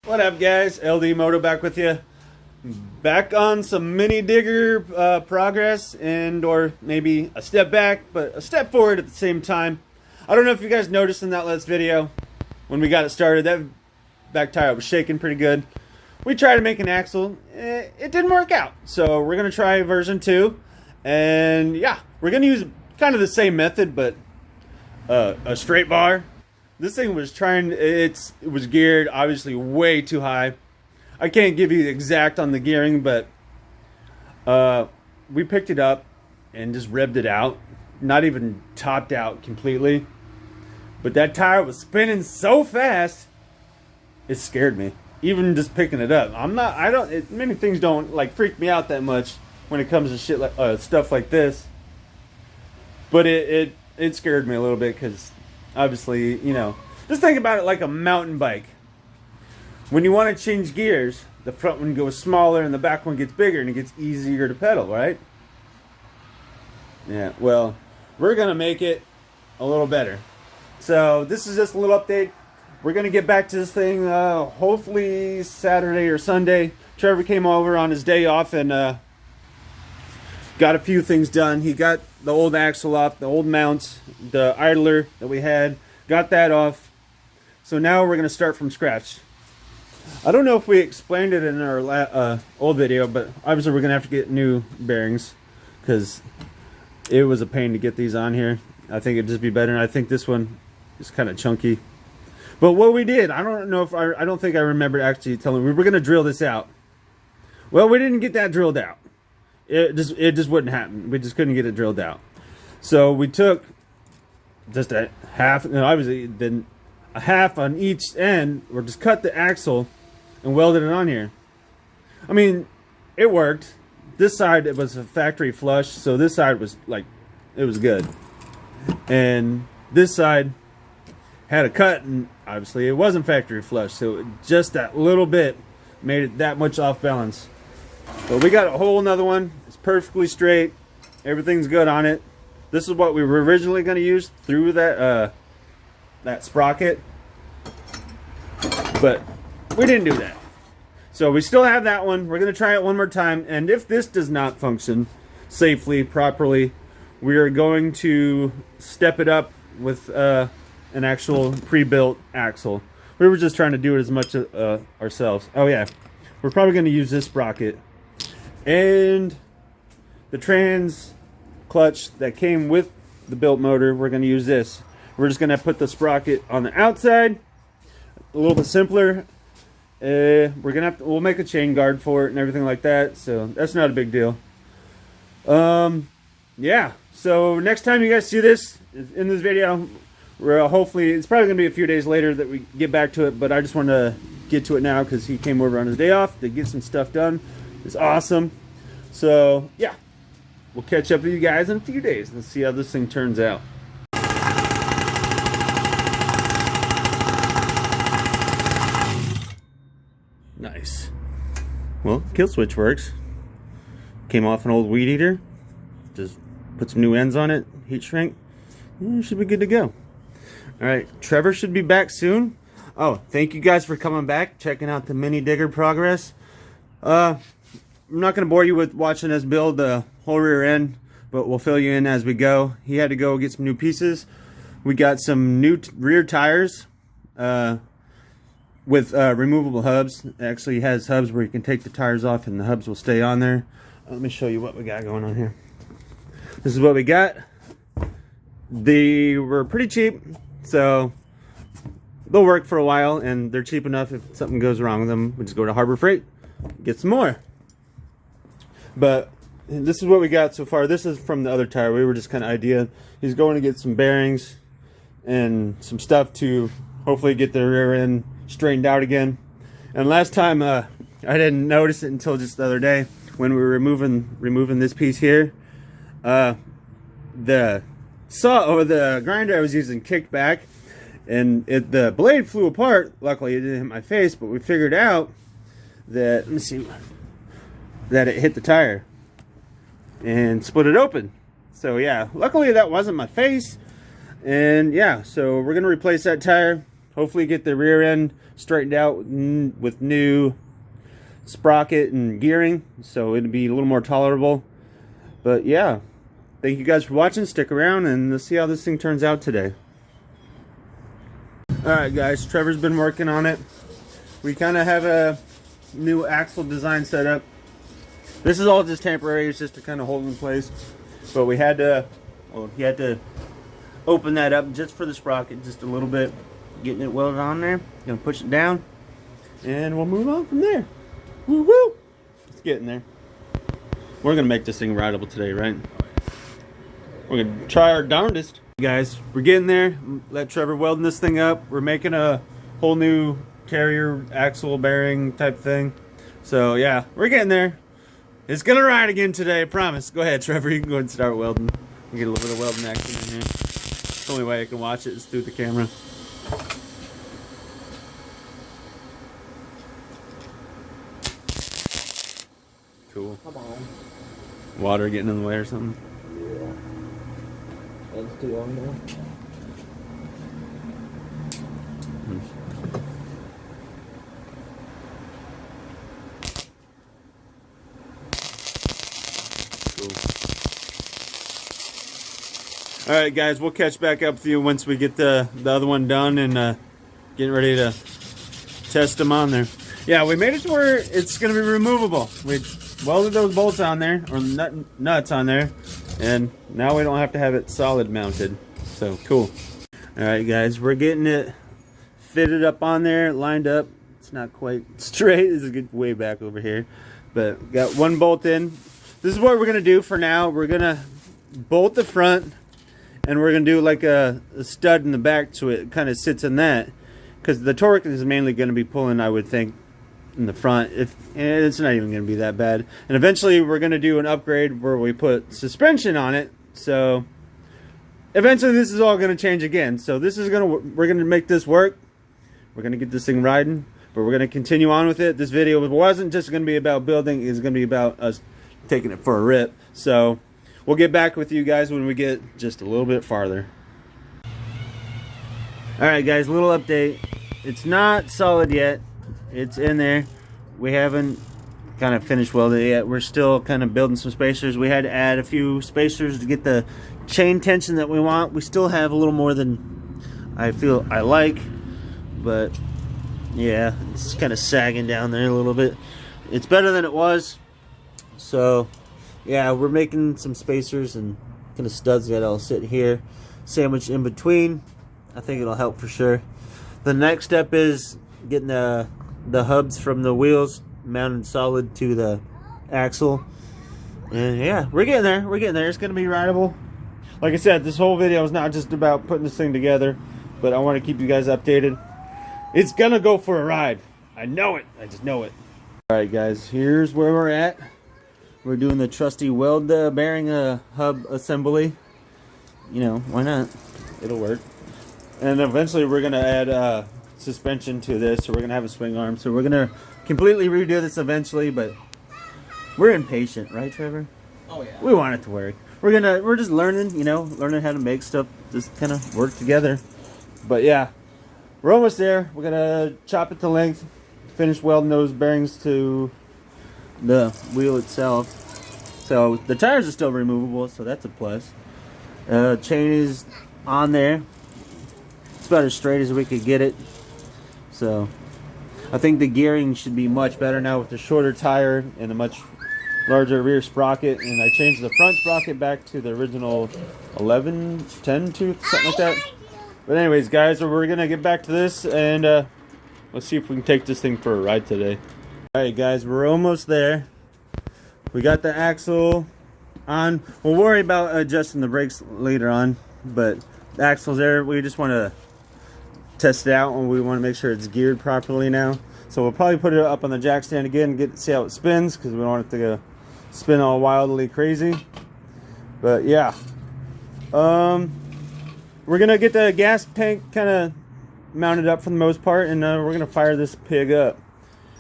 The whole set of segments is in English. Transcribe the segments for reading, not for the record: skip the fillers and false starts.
What up, guys? LD Moto back with you. Back on some mini digger progress, and or maybe a step back, but a step forward at the same time. I don't know if you guys noticed in that last video when we got it started, that back tire was shaking pretty good. We tried to make an axle. It didn't work out. So we're going to try version 2. And yeah, we're going to use kind of the same method, but a straight bar. This thing was it was geared obviously way too high. I can't give you the exact on the gearing, but we picked it up and just revved it out. Not even topped out completely. But that tire was spinning so fast, it scared me. Even just picking it up. Many things don't like freak me out that much when it comes to shit like stuff like this. But it scared me a little bit because obviously, you know, just think about it like a mountain bike. When you want to change gears, the front one goes smaller and the back one gets bigger and it gets easier to pedal, right? Yeah, well, we're going to make it a little better. So this is just a little update. We're going to get back to this thing hopefully Saturday or Sunday. Trevor came over on his day off and got a few things done. He got the old axle off, the old mounts, the idler that we had. Got that off. So now we're going to start from scratch. I don't know if we explained it in our old video, but obviously we're going to have to get new bearings because it was a pain to get these on here. I think it'd just be better. And I think this one is kind of chunky. But what we did, I don't think I remember actually telling we were going to drill this out. Well, we didn't get that drilled out. It just wouldn't happen. We just couldn't get it drilled out. So we took just a half, obviously then a half on each end, or just cut the axle and welded it on here. I mean, it worked. This side, it was a factory flush, so this side was like, it was good. And this side had a cut, and obviously it wasn't factory flush, so just that little bit made it that much off balance. But we got a whole another one. It's perfectly straight. Everything's good on it. This is what we were originally going to use through that that sprocket, but we didn't do that. So we still have that one. We're going to try it one more time, and if this does not function safely, properly, we are going to step it up with an actual pre-built axle. We were just trying to do it as much ourselves. Oh yeah, we're probably going to use this sprocket and the trans clutch that came with the built motor. We're going to use this. We're just going to put the sprocket on the outside, a little bit simpler. We'll make a chain guard for it and everything like that, so that's not a big deal. Yeah, so next time you guys see this in this video, hopefully it's probably gonna be a few days later that we get back to it, but I just want to get to it now because he came over on his day off to get some stuff done. It's awesome. So yeah, we'll catch up with you guys in a few days and see how this thing turns out. Nice. Well, kill switch works. Came off an old weed eater. Just put some new ends on it, heat shrink. Should be good to go. Alright, Trevor should be back soon. Oh, thank you guys for coming back, checking out the mini digger progress. I'm not going to bore you with watching us build the whole rear end, but we'll fill you in as we go. He had to go get some new pieces. We got some new rear tires with removable hubs. It actually has hubs where you can take the tires off and the hubs will stay on there. Let me show you what we got going on here. This is what we got. They were pretty cheap, so they'll work for a while, and they're cheap enough if something goes wrong with them, we just go to Harbor Freight, get some more. But this is what we got so far. This is from the other tire. We were just kind of ideaing. He's going to get some bearings and some stuff to hopefully get the rear end straightened out again. And last time I didn't notice it until just the other day when we were removing this piece here. The saw or the grinder I was using kicked back, and the blade flew apart. Luckily it didn't hit my face, but we figured out that, let me see, that it hit the tire and split it open. So yeah, luckily that wasn't my face. And yeah, so we're gonna replace that tire. hopefully get the rear end straightened out with new sprocket and gearing, so it'd be a little more tolerable. But yeah, thank you guys for watching. Stick around and let's see how this thing turns out today. Alright guys, Trevor's been working on it. We kind of have a new axle design set up. This is all just temporary, it's just to kind of hold it in place. But we had to, well, he had to open that up just for the sprocket, just a little bit, getting it welded on there. Gonna push it down, and we'll move on from there. Woo woo! It's getting there. We're gonna make this thing rideable today, right? We're gonna try our darndest. Guys, we're getting there. Let Trevor welding this thing up. We're making a whole new carrier axle bearing type thing. So yeah, we're getting there. It's gonna ride again today, I promise. Go ahead, Trevor, you can go ahead and start welding. Get a little bit of welding action in here. The only way I can watch it is through the camera. Cool. Come on. Water getting in the way or something? Yeah. That's too long now. All right, guys, we'll catch back up with you once we get the other one done and getting ready to test them on there. Yeah, we made it to where it's going to be removable. We welded those bolts on there, or nuts on there, and now we don't have to have it solid mounted. So, cool. All right, guys, we're getting it fitted up on there, lined up. It's not quite straight. This is good way back over here. But got one bolt in. This is what we're going to do for now. We're going to bolt the front, and we're going to do like a stud in the back so it kind of sits in that. Because the torque is mainly going to be pulling, I would think, in the front. And it's not even going to be that bad. And eventually we're going to do an upgrade where we put suspension on it. So eventually this is all going to change again. So this is we're going to make this work. We're going to get this thing riding. But we're going to continue on with it. This video wasn't just going to be about building. It's going to be about us taking it for a rip. So we'll get back with you guys when we get just a little bit farther. Alright guys, little update. It's not solid yet. It's in there. We haven't kind of finished welding it yet. We're still kind of building some spacers. We had to add a few spacers to get the chain tension that we want. We still have a little more than I feel I like, but yeah, it's kind of sagging down there a little bit. It's better than it was. So yeah, we're making some spacers and kind of studs that all sit here, sandwiched in between. I think it'll help for sure. The next step is getting the hubs from the wheels mounted solid to the axle. And yeah, we're getting there. We're getting there. It's going to be rideable. Like I said, this whole video is not just about putting this thing together, but I want to keep you guys updated. It's going to go for a ride. I know it. I just know it. Alright guys, here's where we're at. We're doing the trusty weld bearing hub assembly. You know, why not? It'll work. And eventually we're going to add suspension to this, so we're going to have a swing arm. So we're going to completely redo this eventually, but we're impatient, right Trevor? Oh yeah. We want it to work. We're just learning, you know, learning how to make stuff just kind of work together. But yeah, we're almost there. We're going to chop it to length, finish welding those bearings to the wheel itself. So the tires are still removable, so that's a plus. Chain is on there. It's about as straight as we could get it. So I think the gearing should be much better now with the shorter tire and a much larger rear sprocket. And I changed the front sprocket back to the original 11, 10 tooth, something like that. But anyways, guys, we're gonna get back to this and let's see if we can take this thing for a ride today. Alright guys, we're almost there. We got the axle on. We'll worry about adjusting the brakes later on, but the axle's there. We just want to test it out and we want to make sure it's geared properly now. So we'll probably put it up on the jack stand again and see how it spins, because we don't want it to go spin all wildly crazy. But yeah, we're gonna get the gas tank kind of mounted up for the most part, and we're gonna fire this pig up.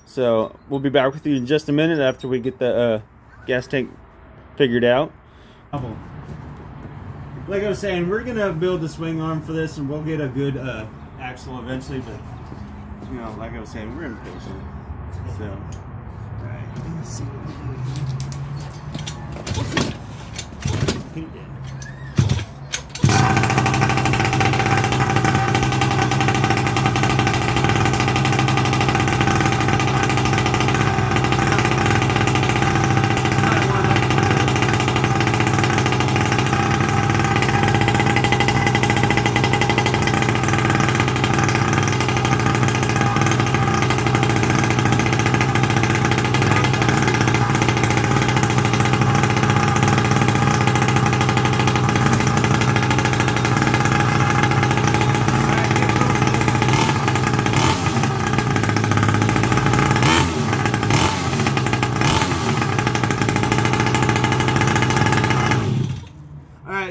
So we'll be back with you in just a minute after we get the gas tank figured out. Like I was saying, we're gonna build the swing arm for this, and we'll get a good axle eventually, but you know, like I was saying, we're impatient. So, alright, let's see what we do here.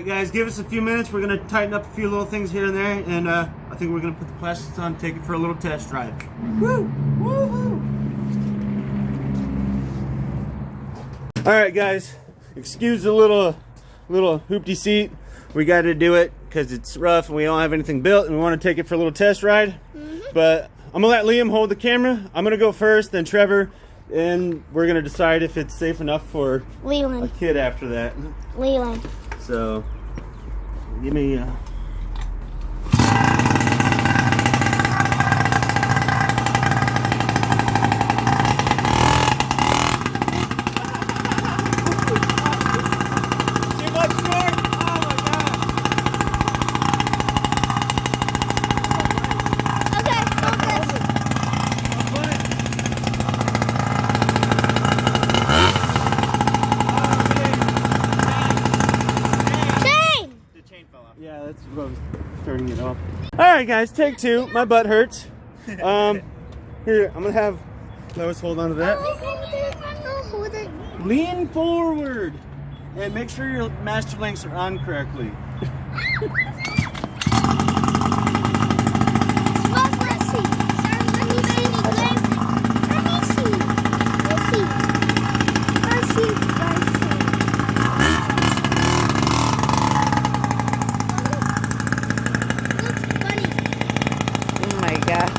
Guys, give us a few minutes. We're gonna tighten up a few little things here and there, and I think we're gonna put the plastics on, take it for a little test drive. Woo! Woohoo! All right, guys. Excuse the little hoopty seat. We got to do it because it's rough and we don't have anything built, and we want to take it for a little test ride. But I'm gonna let Liam hold the camera. I'm gonna go first, then Trevor, and we're gonna decide if it's safe enough for Leland. a kid after that. Leland. So, give me too much torque? Oh my god. Okay, focus. Yeah, that's what I was starting it off. Alright guys, take two. My butt hurts. Here, I'm gonna have Lois hold on to that. Hold it. Lean forward and make sure your master links are on correctly. Let's see. Oh my god.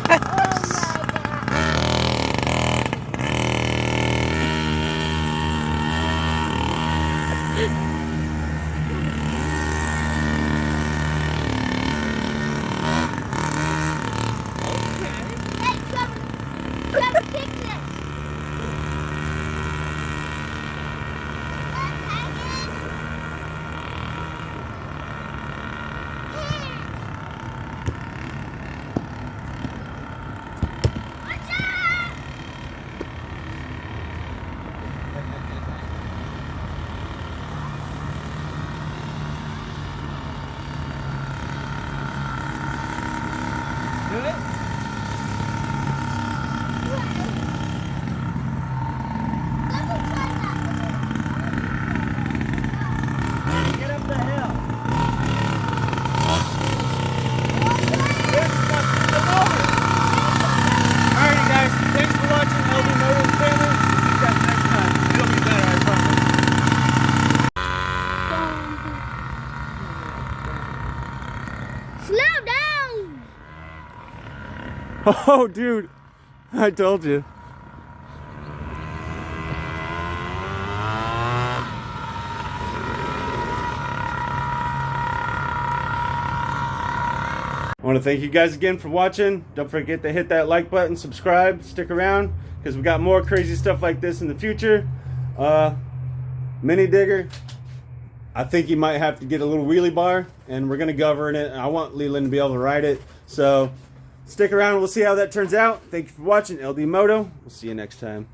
Oh, dude, I told you. I want to thank you guys again for watching. Don't forget to hit that like button, subscribe, stick around, because we got more crazy stuff like this in the future. Mini digger. I think you might have to get a little wheelie bar, and we're going to govern it. I want Leland to be able to ride it. So stick around. We'll see how that turns out. Thank you for watching LD Moto. We'll see you next time.